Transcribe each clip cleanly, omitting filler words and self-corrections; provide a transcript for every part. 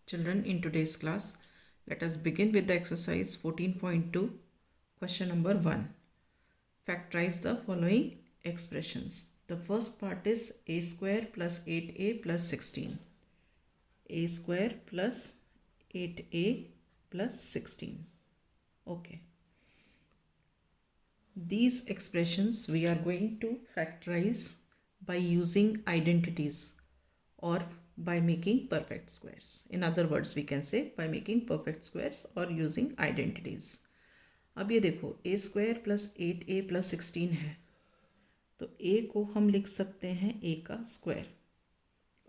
Children, in today's class, let us begin with the exercise 14.2, question number 1. Factorize the following expressions. The first part is a square plus 8a plus 16. A square plus 8a plus 16. Okay. These expressions we are going to factorize by using identities or by making perfect squares. In other words, we can say by making perfect squares or using identities. अब ये देखो a square plus 8a plus 16 है, तो a को हम लिख सकते हैं a का स्क्वायर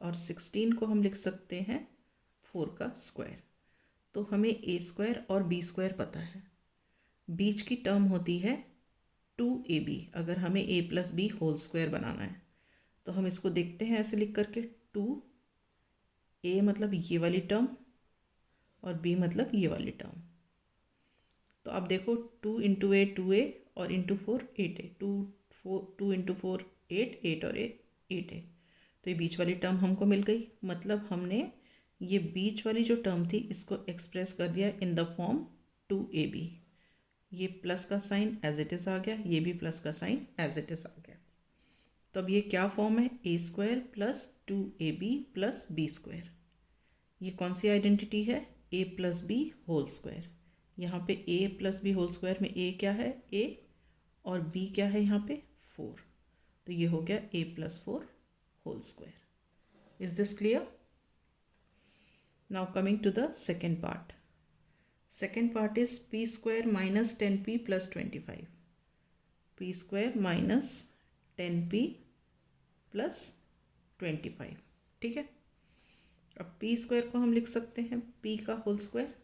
और 16 को हम लिख सकते हैं 4 का स्क्वायर. तो हमें a स्क्वायर और b स्क्वायर पता है. बीच की टर्म होती है 2ab. अगर हमें a plus B whole square बनाना है तो हम इसको देखते हैं ऐसे लिख करके 2a मतलब ये वाली टर्म और b मतलब ये वाली टर्म. तो अब देखो 2 इंटू ए 2a और इंटू 4 8a. 2 इंटू 4 8 और 8 है. तो ये बीच वाली टर्म हमको मिल गई. मतलब हमने ये बीच वाली जो टर्म थी इसको एक्सप्रेस कर दिया इन द फॉर्म 2ab. ये प्लस का साइन एज इट इज़ आ गया, ये भी प्लस का साइन एज इट इज़ आ गया. तो अब ये क्या फॉर्म है? a square plus 2ab plus B square. ये कौन सी आइडेंटिटी है? a plus B whole square. यहाँ पे a plus B whole square में a क्या है? a और b क्या है यहाँ पे? 4. तो ये हो गया a plus 4 whole square. Is this clear? Now coming to the second part. Second part is p square minus 10p plus 25. p square minus 10p plus 25. ठीक है. अब p स्क्वायर को हम लिख सकते हैं p का होल स्क्वायर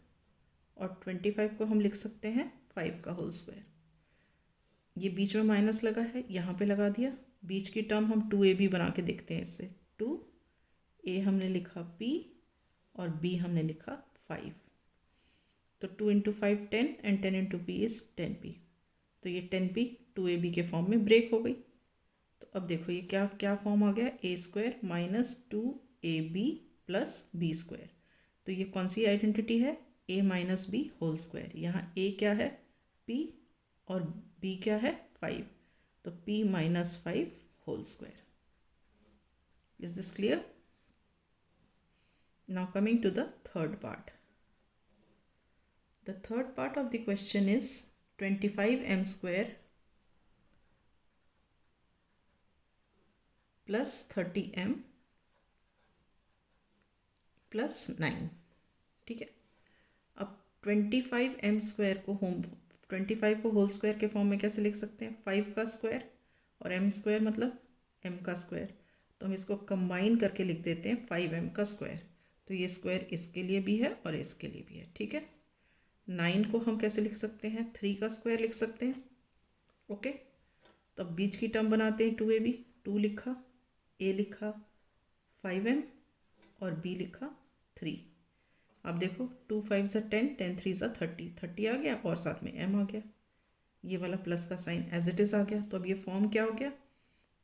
और 25 को हम लिख सकते हैं 5 का होल स्क्वायर. ये बीच में माइनस लगा है, यहाँ पे लगा दिया. बीच की टर्म हम 2ab बना के देखते हैं इससे. 2a हमने लिखा p और b हमने लिखा 5. तो 2 into 5 10 and 10 into p is 10p. तो ये 10p 2ab के फॉर्म में ब्रेक हो गई. तो अब देखो ये क्या क्या फॉर्म आ गया? a square minus 2ab plus B square. तो ये कौन सी आइडेंटिटी है? a minus b whole square. यहाँ a क्या है? p और b क्या है? 5. तो p minus 5 whole square. Is this clear? Now coming to the third part. The third part of the question is 25m square plus 30m plus 9. ठीक है. अब 25m स्क्वायर को 25 को होल स्क्वायर के फॉर्म में कैसे लिख सकते हैं? 5 का स्क्वायर और m स्क्वायर मतलब m का स्क्वायर. तो हम इसको कंबाइन करके लिख देते हैं 5m का स्क्वायर. तो ये स्क्वायर इसके लिए भी है और इसके लिए भी है. ठीक है. 9 को हम कैसे लिख सकते हैं? 3 का स्क्वायर लिख सकते हैं. ओके. तो अब बीच की टर्म बनाते हैं 2ab. 2 लिखा, a लिखा 5m और b लिखा 3. अब देखो 2 5 ज़ा 10, 10 3 ज़ा 30. 30 आ गया और साथ में m आ गया. ये वाला प्लस का साइन एज इट इज़ आ गया. तो अब ये फॉर्म क्या हो गया?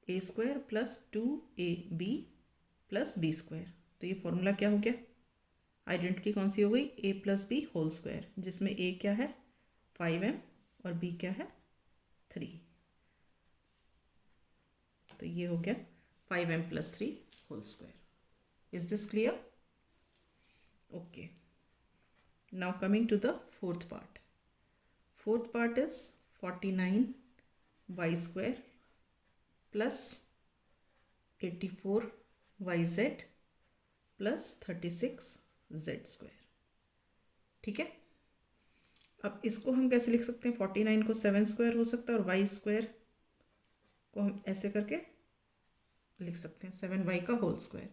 a square plus 2ab plus B square. तो ये फॉर्मूला क्या हो गया? आइडेंटिटी कौन सी हो गई? a plus B whole square, जिसमें a क्या है? 5m और b क्या है? 3. तो ये हो गया 5m plus 3 whole square. Is this clear? Okay. Now coming to the fourth part. Fourth part is 49y square plus 84yz plus 36z square. ठीक है. अब इसको हम कैसे लिख सकते हैं? 49 को 7 स्क्वायर हो सकता है और y स्क्वायर को हम ऐसे करके लिख सकते हैं 7y का होल स्क्वायर.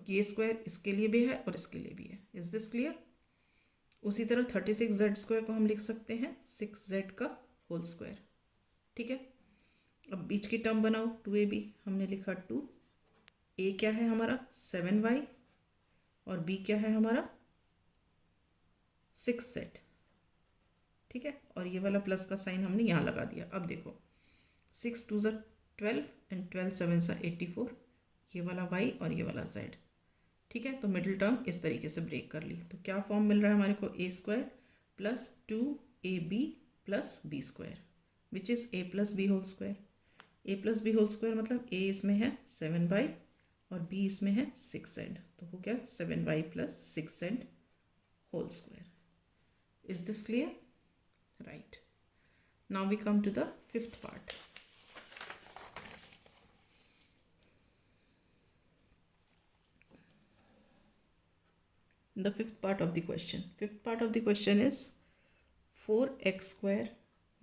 ये स्क्वायर इसके लिए भी है और इसके लिए भी है. Is this clear? उसी तरह 36z स्क्वायर को हम लिख सकते हैं 6z का होल स्क्वायर. ठीक है. अब बीच की टर्म बनाओ 2ab. हमने लिखा 2. a क्या है हमारा? 7y और b क्या है हमारा? 6z. ठीक है. और ये वाला प्लस का साइन हमने यहाँ लगा दिया. अब देखो 6 2 ज़ा 12 एंड 12 7 ज़ा 84. ये वाला y और ये वाला z. ठीक है, तो मिडिल टर्म इस तरीके से ब्रेक कर ली। तो क्या फॉर्म मिल रहा है हमारे को, A square plus 2ab plus B square which is a plus B whole square. A plus B whole square मतलब ए इसमें है 7y और b इसमें है 6z, तो हो गया 7y plus 6z whole square. Is this clear? Right, now we come to the fifth part. The fifth part of the question. Fifth part of the question is 4x square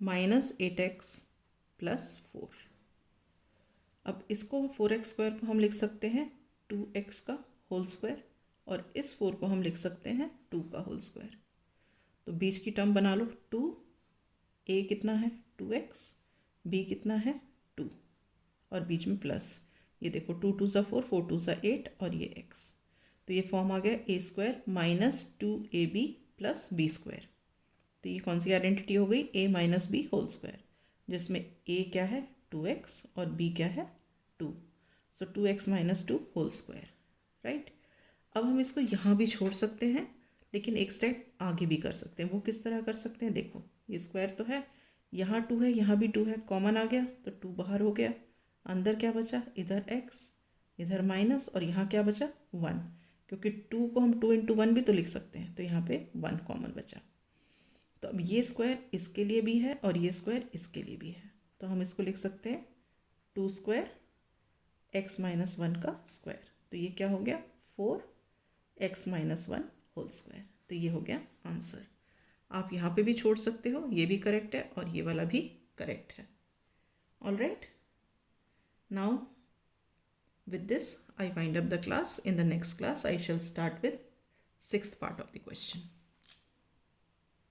minus 8x plus 4. अब इसको 4x square को हम लिख सकते हैं 2x का whole square और इस 4 को हम लिख सकते हैं 2 का होल स्क्वायर। तो बीच की टर्म बना लो 2, a कितना है 2x, b कितना है 2 और बीच में प्लस, ये देखो 2 2 ज़ा 4, 4 2 ज़ा 8 और ये x, तो ये फॉर्म आ गया a square minus 2ab plus B square. तो ये कौन सी आइडेंटिटी हो गई, a minus b whole square, जिसमें a क्या है 2x और b क्या है 2, so 2x minus 2 whole square, right. अब हम इसको यहाँ भी छोड़ सकते हैं, लेकिन एक स्टेप आगे भी कर सकते हैं। वो किस तरह कर सकते हैं, देखो ये स्क्वायर तो है, यहाँ 2 है यहाँ भी 2 है, कॉमन आ गया तो 2 बाहर हो गया, अंदर क्या बचा, इधर x इधर माइनस और यहाँ क्या बचा 1, क्योंकि 2 को हम 2 × 1 भी तो लिख सकते हैं, तो यहाँ पे 1 कॉमन बचा। तो अब ये स्क्वायर इसके लिए भी है और ये स्क्वायर इसके लिए भी है, तो हम इसको लिख सकते हैं 2 स्क्वायर x माइनस 1 का स्क्वायर। तो ये क्या हो गया 4x माइनस 1 होल स्क्वायर। तो ये हो गया आंसर। आप यहाँ पे भी छोड़ सकते हो, ये भी करेक्ट है और ये वाला भी करेक्ट है। All right, now with this I wind up the class. In the next class I shall start with sixth part of the question.